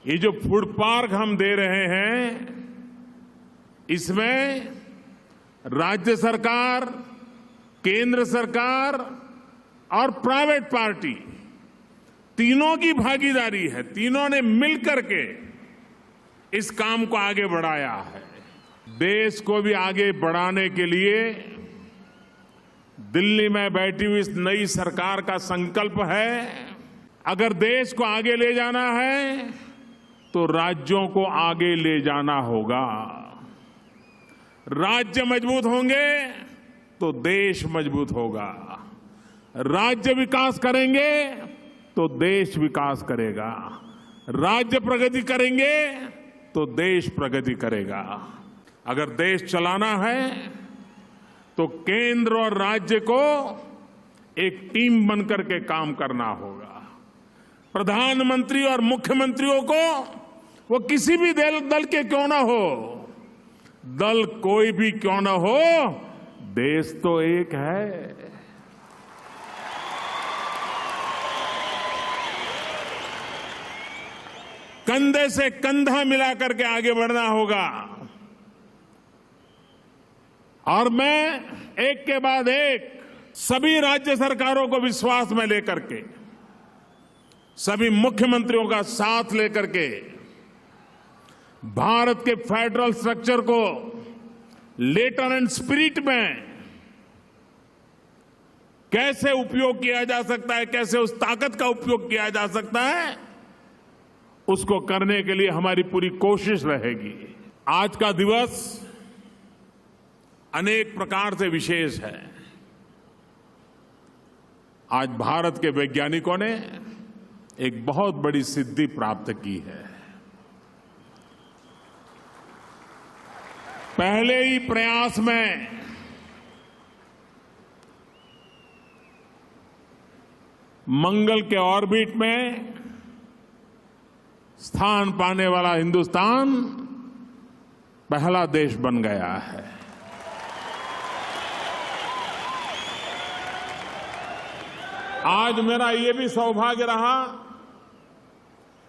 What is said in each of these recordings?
ये जो food park हम दे रहे हैं, इसमें राज्य सरकार, केंद्र सरकार और प्राइवेट पार्टी तीनों की भागीदारी है। तीनों ने मिलकर के इस काम को आगे बढ़ाया है। देश को भी आगे बढ़ाने के लिए दिल्ली में बैठी हुई इस नई सरकार का संकल्प है, अगर देश को आगे ले जाना है तो राज्यों को आगे ले जाना होगा। राज्य मजबूत होंगे तो देश मजबूत होगा। राज्य विकास करेंगे तो देश विकास करेगा। राज्य प्रगति करेंगे तो देश प्रगति करेगा। अगर देश चलाना है तो केंद्र और राज्य को एक टीम बनकर के काम करना होगा। प्रधानमंत्री और मुख्यमंत्रियों को, वो किसी भी दल के क्यों ना हो, दल कोई भी क्यों ना हो, देश तो एक है। कंधे से कंधा मिलाकर के आगे बढ़ना होगा। और मैं एक के बाद एक सभी राज्य सरकारों को विश्वास में लेकर के, सभी मुख्यमंत्रियों का साथ लेकर के भारत के फेडरल स्ट्रक्चर को लेटर एंड स्पिरिट में कैसे उपयोग किया जा सकता है, कैसे उस ताकत का उपयोग किया जा सकता है, उसको करने के लिए हमारी पूरी कोशिश रहेगी। आज का दिवस अनेक प्रकार से विशेष है। आज भारत के वैज्ञानिकों ने एक बहुत बड़ी सिद्धि प्राप्त की है। पहले ही प्रयास में मंगल के ऑर्बिट में स्थान पाने वाला हिंदुस्तान पहला देश बन गया है। आज मेरा ये भी सौभाग्य रहा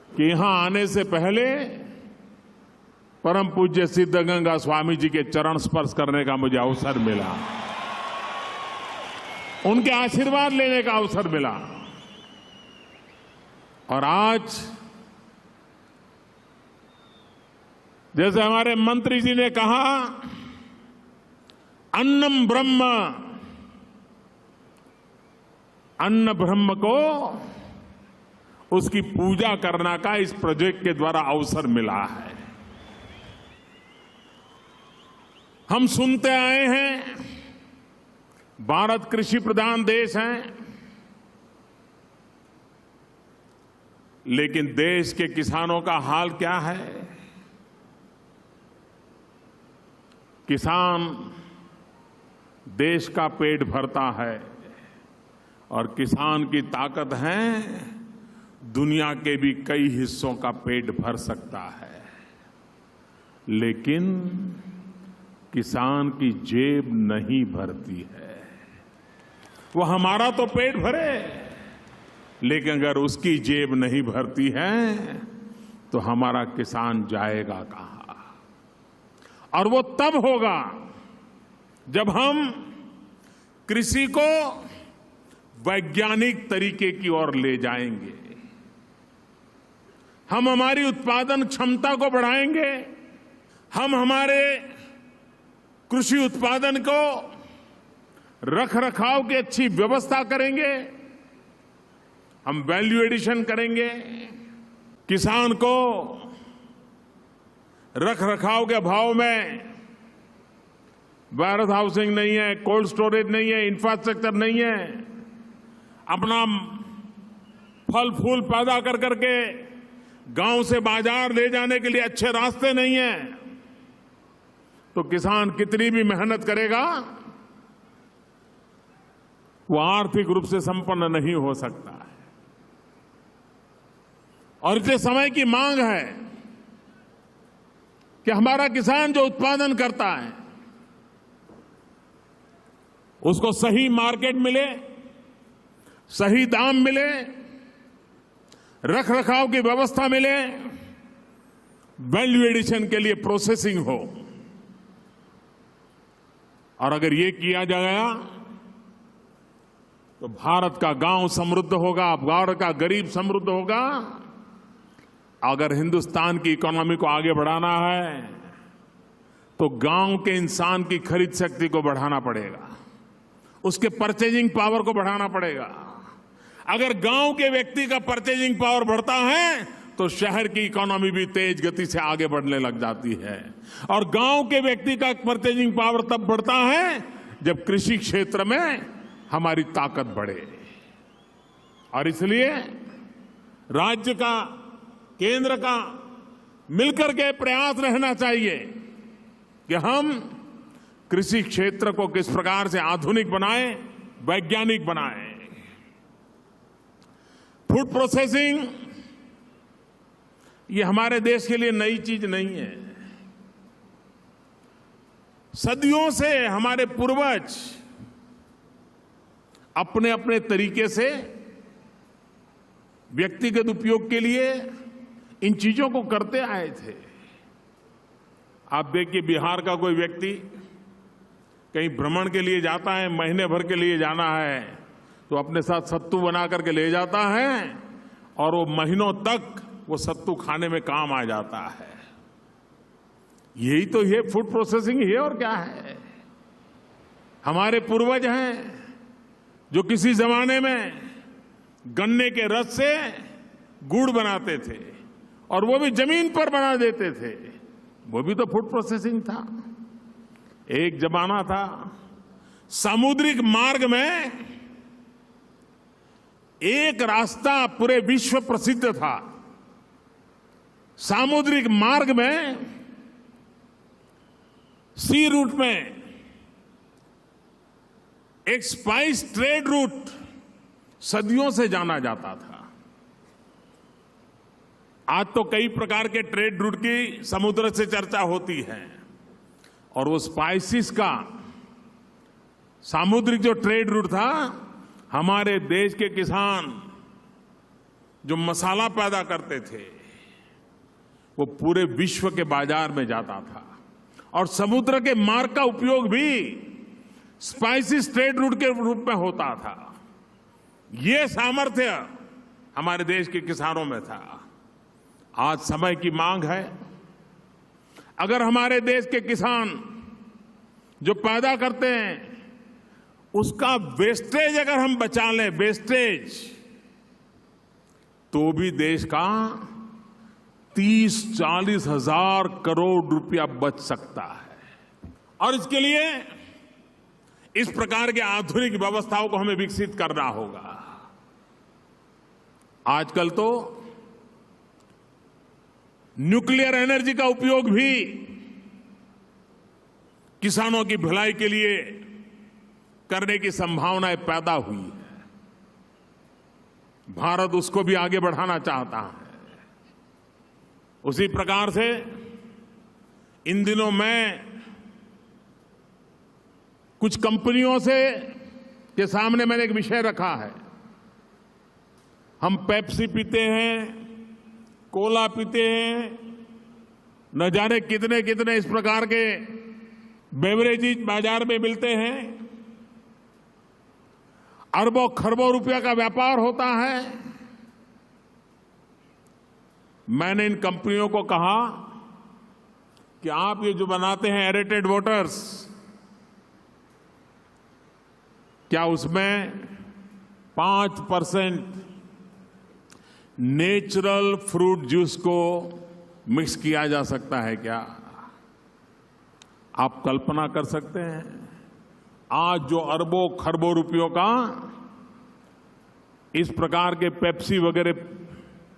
कि यहां आने से पहले परम पूज्य सिद्धगंगा स्वामी जी के चरण स्पर्श करने का मुझे अवसर मिला, उनके आशीर्वाद लेने का अवसर मिला। और आज जैसे हमारे मंत्री जी ने कहा, अन्नम ब्रह्म, अन्न ब्रह्म को उसकी पूजा करना का इस प्रोजेक्ट के द्वारा अवसर मिला है। हम सुनते आए हैं भारत कृषि प्रधान देश है, लेकिन देश के किसानों का हाल क्या है? किसान देश का पेट भरता है और किसान की ताकत है दुनिया के भी कई हिस्सों का पेट भर सकता है। लेकिन किसान की जेब नहीं भरती है। वो हमारा तो पेट भरे, लेकिन अगर उसकी जेब नहीं भरती है तो हमारा किसान जाएगा कहां? और वो तब होगा जब हम कृषि को वैज्ञानिक तरीके की ओर ले जाएंगे, हम हमारी उत्पादन क्षमता को बढ़ाएंगे, हम हमारे कृषि उत्पादन को रख रखाव की अच्छी व्यवस्था करेंगे, हम वैल्यू एडिशन करेंगे, किसान को रख रखाव के भाव में वेयर हाउसिंग नहीं है, कोल्ड स्टोरेज नहीं है, इंफ्रास्ट्रक्चर नहीं है, अपना फल फूल पैदा कर करके गांव से बाजार ले जाने के लिए अच्छे रास्ते नहीं है, तो किसान कितनी भी मेहनत करेगा वो आर्थिक रूप से संपन्न नहीं हो सकता है। और इतने समय की मांग है कि हमारा किसान जो उत्पादन करता है उसको सही मार्केट मिले, सही दाम मिले, रख रखाव की व्यवस्था मिले, वैल्यू एडिशन के लिए प्रोसेसिंग हो, और अगर ये किया जाएगा तो भारत का गांव समृद्ध होगा, भारत का गरीब समृद्ध होगा। अगर हिंदुस्तान की इकोनॉमी को आगे बढ़ाना है तो गांव के इंसान की खरीद शक्ति को बढ़ाना पड़ेगा, उसके परचेजिंग पावर को बढ़ाना पड़ेगा। अगर गांव के व्यक्ति का परचेजिंग पावर बढ़ता है तो शहर की इकोनॉमी भी तेज गति से आगे बढ़ने लग जाती है, और गांव के व्यक्ति का परचेजिंग पावर तब बढ़ता है जब कृषि क्षेत्र में हमारी ताकत बढ़े। और इसलिए राज्य का, केंद्र का मिलकर के प्रयास रहना चाहिए कि हम कृषि क्षेत्र को किस प्रकार से आधुनिक बनाएं, वैज्ञानिक बनाएं। फूड प्रोसेसिंग ये हमारे देश के लिए नई चीज नहीं है। सदियों से हमारे पूर्वज अपने अपने तरीके से व्यक्तिगत उपयोग के लिए इन चीजों को करते आए थे। आप देखिए, बिहार का कोई व्यक्ति कहीं भ्रमण के लिए जाता है, महीने भर के लिए जाना है, तो अपने साथ सत्तू बना करके ले जाता है, और वो महीनों तक वो सत्तू खाने में काम आ जाता है। यही तो ये फूड प्रोसेसिंग है, और क्या है। हमारे पूर्वज हैं जो किसी जमाने में गन्ने के रस से गुड़ बनाते थे, और वो भी जमीन पर बना देते थे, वो भी तो फूड प्रोसेसिंग था। एक जमाना था सामुद्रिक मार्ग में एक रास्ता पूरे विश्व प्रसिद्ध था। सामुद्रिक मार्ग में, सी रूट में एक स्पाइस ट्रेड रूट सदियों से जाना जाता था। आज तो कई प्रकार के ट्रेड रूट की समुद्र से चर्चा होती है, और वो स्पाइसिस का सामुद्रिक जो ट्रेड रूट था, हमारे देश के किसान जो मसाला पैदा करते थे वो पूरे विश्व के बाजार में जाता था, और समुद्र के मार्ग का उपयोग भी स्पाइसिस ट्रेड रूट के रूप में होता था। ये सामर्थ्य हमारे देश के किसानों में था। आज समय की मांग है, अगर हमारे देश के किसान जो पैदा करते हैं उसका वेस्टेज अगर हम बचा लें, वेस्टेज, तो भी देश का 30-40 हजार करोड़ रुपया बच सकता है। और इसके लिए इस प्रकार के आधुनिक व्यवस्थाओं को हमें विकसित करना होगा। आजकल तो न्यूक्लियर एनर्जी का उपयोग भी किसानों की भलाई के लिए करने की संभावनाएं पैदा हुई है। भारत उसको भी आगे बढ़ाना चाहता है। उसी प्रकार से इन दिनों मैं कुछ कंपनियों से के सामने मैंने एक विषय रखा है। हम पेप्सी पीते हैं, कोला पीते हैं, न जाने कितने कितने इस प्रकार के बेवरेजेज बाजार में मिलते हैं। अरबों खरबों रुपया का व्यापार होता है। मैंने इन कंपनियों को कहा कि आप ये जो बनाते हैं एरेटेड वाटर्स, क्या उसमें 5% नेचुरल फ्रूट जूस को मिक्स किया जा सकता है क्या? आप कल्पना कर सकते हैं, आज जो अरबों खरबों रुपयों का इस प्रकार के पेप्सी वगैरह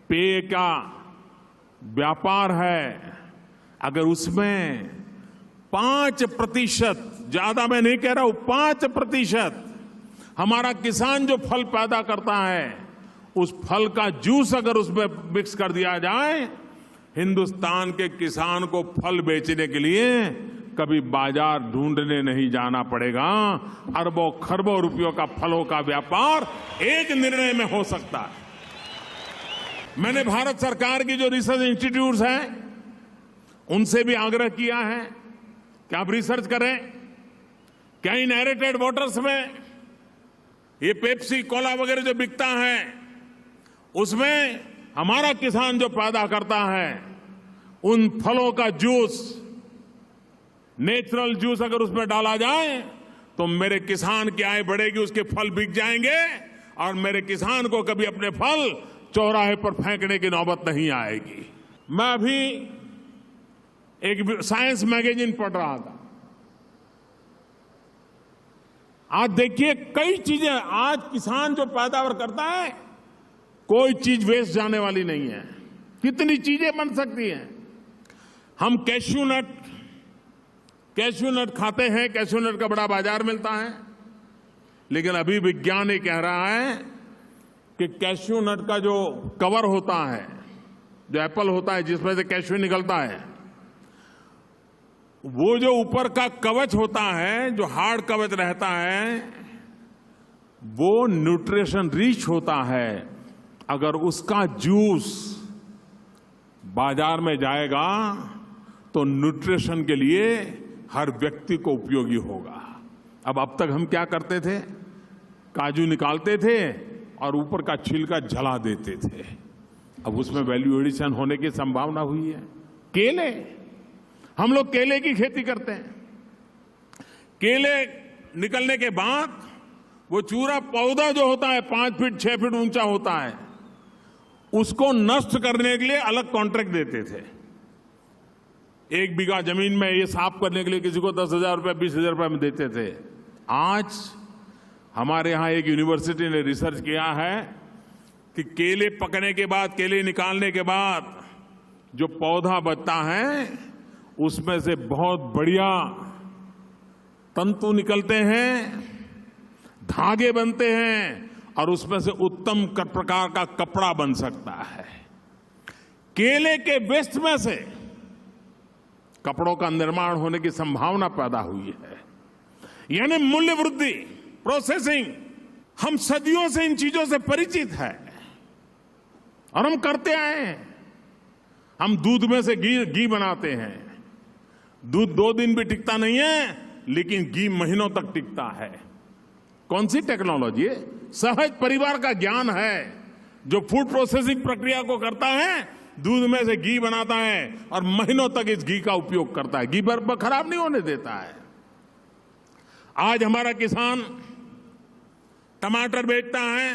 पेय का व्यापार है, अगर उसमें 5%, ज्यादा मैं नहीं कह रहा हूं, 5% हमारा किसान जो फल पैदा करता है उस फल का जूस अगर उसमें मिक्स कर दिया जाए, हिंदुस्तान के किसान को फल बेचने के लिए कभी बाजार ढूंढने नहीं जाना पड़ेगा। अरबों खरबों रुपयों का फलों का व्यापार एक निर्णय में हो सकता है। मैंने भारत सरकार की जो रिसर्च इंस्टीट्यूट्स हैं उनसे भी आग्रह किया है कि आप रिसर्च करें। क्या इन एरेटेड वाटर्स में ये पेप्सी कोला वगैरह जो बिकता है उसमें हमारा किसान जो पैदा करता है उन फलों का जूस, नेचुरल जूस अगर उसमें डाला जाए तो मेरे किसान की आय बढ़ेगी, उसके फल बिक जाएंगे और मेरे किसान को कभी अपने फल चौराहे पर फेंकने की नौबत नहीं आएगी। मैं अभी एक साइंस मैगजीन पढ़ रहा था। आज देखिए कई चीजें, आज किसान जो पैदावार करता है कोई चीज वेस्ट जाने वाली नहीं है। कितनी चीजें बन सकती हैं। हम कैश्यू नट खाते हैं, कैश्यू नट का बड़ा बाजार मिलता है, लेकिन अभी विज्ञान ये कह रहा है कि कैश्यू नट का जो कवर होता है, जो एप्पल होता है जिसमें से कैश्यू निकलता है, वो जो ऊपर का कवच होता है, जो हार्ड कवच रहता है, वो न्यूट्रिशन रिच होता है। अगर उसका जूस बाजार में जाएगा तो न्यूट्रिशन के लिए हर व्यक्ति को उपयोगी होगा। अब तक हम क्या करते थे, काजू निकालते थे और ऊपर का छिलका जला देते थे। अब उसमें वैल्यू एडिशन होने की संभावना हुई है। केले, हम लोग केले की खेती करते हैं। केले निकलने के बाद वो चूरा पौधा जो होता है 5 फीट 6 फीट ऊंचा होता है, उसको नष्ट करने के लिए अलग कॉन्ट्रैक्ट देते थे। 1 बीघा जमीन में ये साफ करने के लिए किसी को 10,000 रुपए 20,000 रुपए में देते थे। आज हमारे यहां एक यूनिवर्सिटी ने रिसर्च किया है कि केले पकने के बाद, केले निकालने के बाद जो पौधा बचता है उसमें से बहुत बढ़िया तंतु निकलते हैं, धागे बनते हैं और उसमें से उत्तम प्रकार का कपड़ा बन सकता है। केले के वेस्ट में से कपड़ों का निर्माण होने की संभावना पैदा हुई है। यानी मूल्य वृद्धि, प्रोसेसिंग, हम सदियों से इन चीजों से परिचित हैं और हम करते आए हैं। हम दूध में से घी बनाते हैं। दूध 2 दिन भी टिकता नहीं है, लेकिन घी महीनों तक टिकता है। कौन सी टेक्नोलॉजी है? सहज परिवार का ज्ञान है। जो फूड प्रोसेसिंग प्रक्रिया को करता है, दूध में से घी बनाता है और महीनों तक इस घी का उपयोग करता है। घी खराब नहीं होने देता है। आज हमारा किसान टमाटर बेचता है,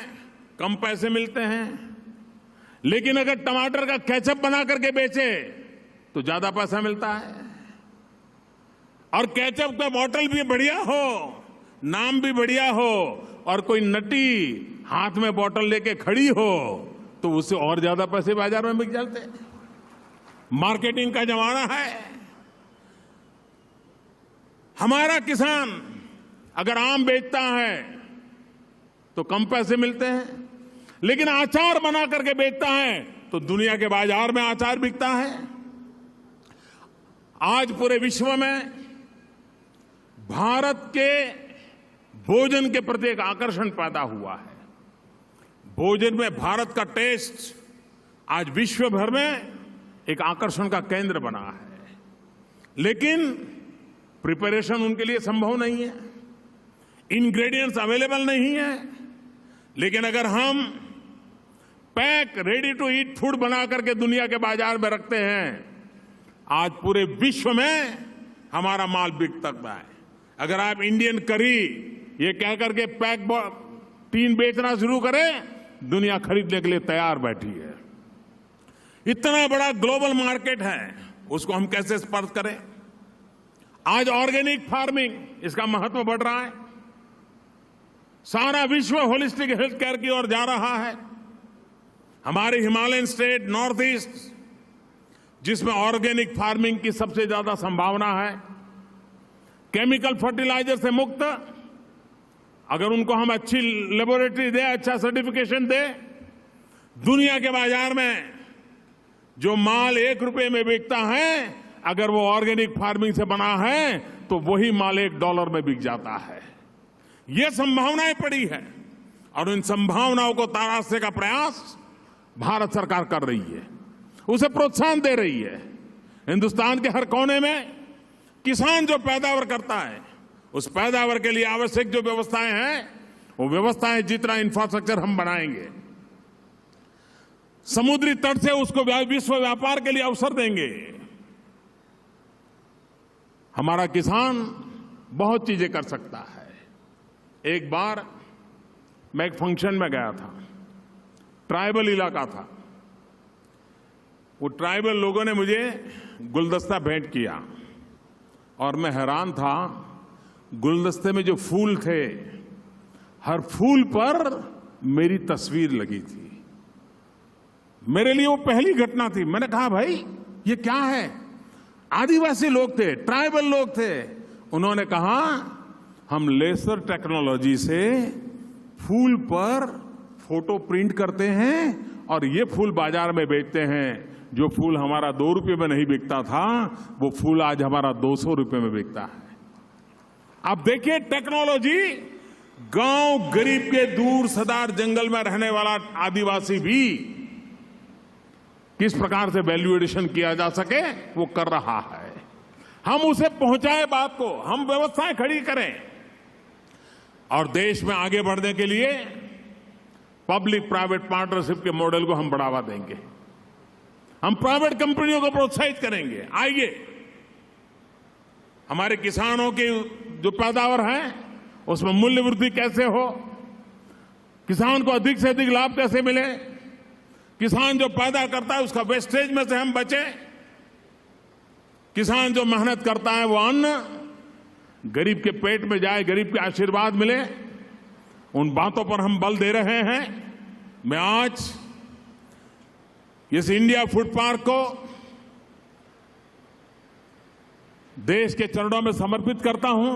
कम पैसे मिलते हैं, लेकिन अगर टमाटर का केचप बना करके बेचे तो ज्यादा पैसा मिलता है। और केचप का बॉटल भी बढ़िया हो, नाम भी बढ़िया हो और कोई नटी हाथ में बॉटल लेके खड़ी हो तो उससे और ज्यादा पैसे बाजार में बिक जाते हैं। मार्केटिंग का जमाना है। हमारा किसान अगर आम बेचता है तो कम पैसे मिलते हैं, लेकिन अचार बना करके बेचता है तो दुनिया के बाजार में अचार बिकता है। आज पूरे विश्व में भारत के भोजन के प्रति एक आकर्षण पैदा हुआ है। भोजन में भारत का टेस्ट आज विश्व भर में एक आकर्षण का केंद्र बना है, लेकिन प्रिपरेशन उनके लिए संभव नहीं है, इंग्रेडिएंट्स अवेलेबल नहीं है। लेकिन अगर हम pack ready to eat food बना करके दुनिया के बाजार में रखते हैं, आज पूरे विश्व में हमारा माल बिक सकता है। अगर आप इंडियन करी ये कह करके पैक टीन बेचना शुरू करें, दुनिया खरीदने के लिए तैयार बैठी है। इतना बड़ा ग्लोबल मार्केट है, उसको हम कैसे स्पर्श करें? आज ऑर्गेनिक फार्मिंग, इसका महत्व बढ़ रहा है। सारा विश्व होलिस्टिक हेल्थ केयर की ओर जा रहा है। हमारे हिमालयन स्टेट, नॉर्थ ईस्ट, जिसमें ऑर्गेनिक फार्मिंग की सबसे ज्यादा संभावना है, केमिकल फर्टिलाइजर से मुक्त, अगर उनको हम अच्छी लेबोरेटरी दे, अच्छा सर्टिफिकेशन दे, दुनिया के बाजार में जो माल 1 रुपए में बिकता है, अगर वो ऑर्गेनिक फार्मिंग से बना है तो वही माल $1 में बिक जाता है। ये संभावनाएं पड़ी है और इन संभावनाओं को तराशने का प्रयास भारत सरकार कर रही है, उसे प्रोत्साहन दे रही है। हिंदुस्तान के हर कोने में किसान जो पैदावार करता है, उस पैदावार के लिए आवश्यक जो व्यवस्थाएं हैं, वो व्यवस्थाएं जितना इंफ्रास्ट्रक्चर हम बनाएंगे, समुद्री तट से उसको विश्व व्यापार के लिए अवसर देंगे। हमारा किसान बहुत चीजें कर सकता है। एक बार मैं एक फंक्शन में गया था, ट्राइबल इलाका था। वो ट्राइबल लोगों ने मुझे गुलदस्ता भेंट किया और मैं हैरान था। गुलदस्ते में जो फूल थे, हर फूल पर मेरी तस्वीर लगी थी। मेरे लिए वो पहली घटना थी। मैंने कहा, भाई ये क्या है? आदिवासी लोग थे, ट्राइबल लोग थे। उन्होंने कहा, हम लेजर टेक्नोलॉजी से फूल पर फोटो प्रिंट करते हैं और ये फूल बाजार में बेचते हैं। जो फूल हमारा 2 रुपये में नहीं बिकता था, वो फूल आज हमारा 200 रुपये में बिकता है। अब देखिए, टेक्नोलॉजी, गांव गरीब के दूर सदार जंगल में रहने वाला आदिवासी भी किस प्रकार से वैल्यू एडिशन किया जा सके, वो कर रहा है। हम उसे पहुंचाए बात को, हम व्यवस्थाएं खड़ी करें और देश में आगे बढ़ने के लिए पब्लिक प्राइवेट पार्टनरशिप के मॉडल को हम बढ़ावा देंगे। हम प्राइवेट कंपनियों को प्रोत्साहित करेंगे। आइए, हमारे किसानों की जो पैदावार है उसमें मूल्य वृद्धि कैसे हो, किसान को अधिक से अधिक लाभ कैसे मिले, किसान जो पैदा करता है उसका वेस्टेज में से हम बचें, किसान जो मेहनत करता है वो अन्न गरीब के पेट में जाए, गरीब के आशीर्वाद मिले, उन बातों पर हम बल दे रहे हैं। मैं आज इस इंडिया फूड पार्क को देश के चरणों में समर्पित करता हूं,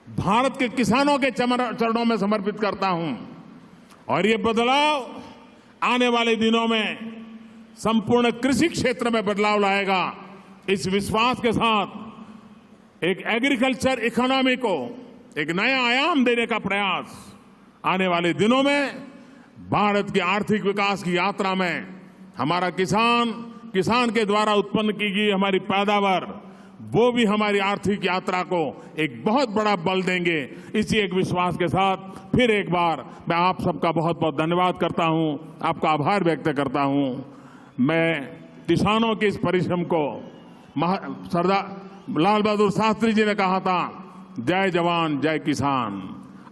भारत के किसानों के चरणों में समर्पित करता हूं और ये बदलाव आने वाले दिनों में संपूर्ण कृषि क्षेत्र में बदलाव लाएगा। इस विश्वास के साथ एक एग्रीकल्चर इकोनॉमी को एक नया आयाम देने का प्रयास आने वाले दिनों में भारत की आर्थिक विकास की यात्रा में हमारा किसान के द्वारा उत्पन्न की गई हमारी पैदावार, वो भी हमारी आर्थिक यात्रा को एक बहुत बड़ा बल देंगे। इसी एक विश्वास के साथ फिर एक बार मैं आप सबका बहुत बहुत धन्यवाद करता हूं, आपका आभार व्यक्त करता हूं। मैं किसानों के इस परिश्रम को सरदार लाल बहादुर शास्त्री जी ने कहा था, जय जवान जय किसान।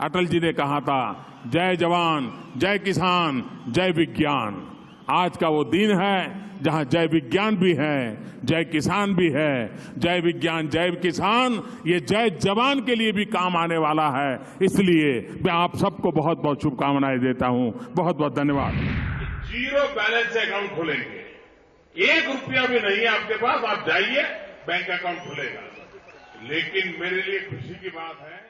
अटल जी ने कहा था, जय जवान जय किसान जय विज्ञान। आज का वो दिन है जहां जय विज्ञान भी है, जय किसान भी है। जय विज्ञान जय किसान, ये जय जवान के लिए भी काम आने वाला है। इसलिए मैं आप सबको बहुत बहुत शुभकामनाएं देता हूं। बहुत बहुत धन्यवाद। जीरो बैलेंस से अकाउंट खोलेंगे, 1 रुपया भी नहीं है आपके पास, आप जाइए बैंक अकाउंट खुलेगा। लेकिन मेरे लिए खुशी की बात है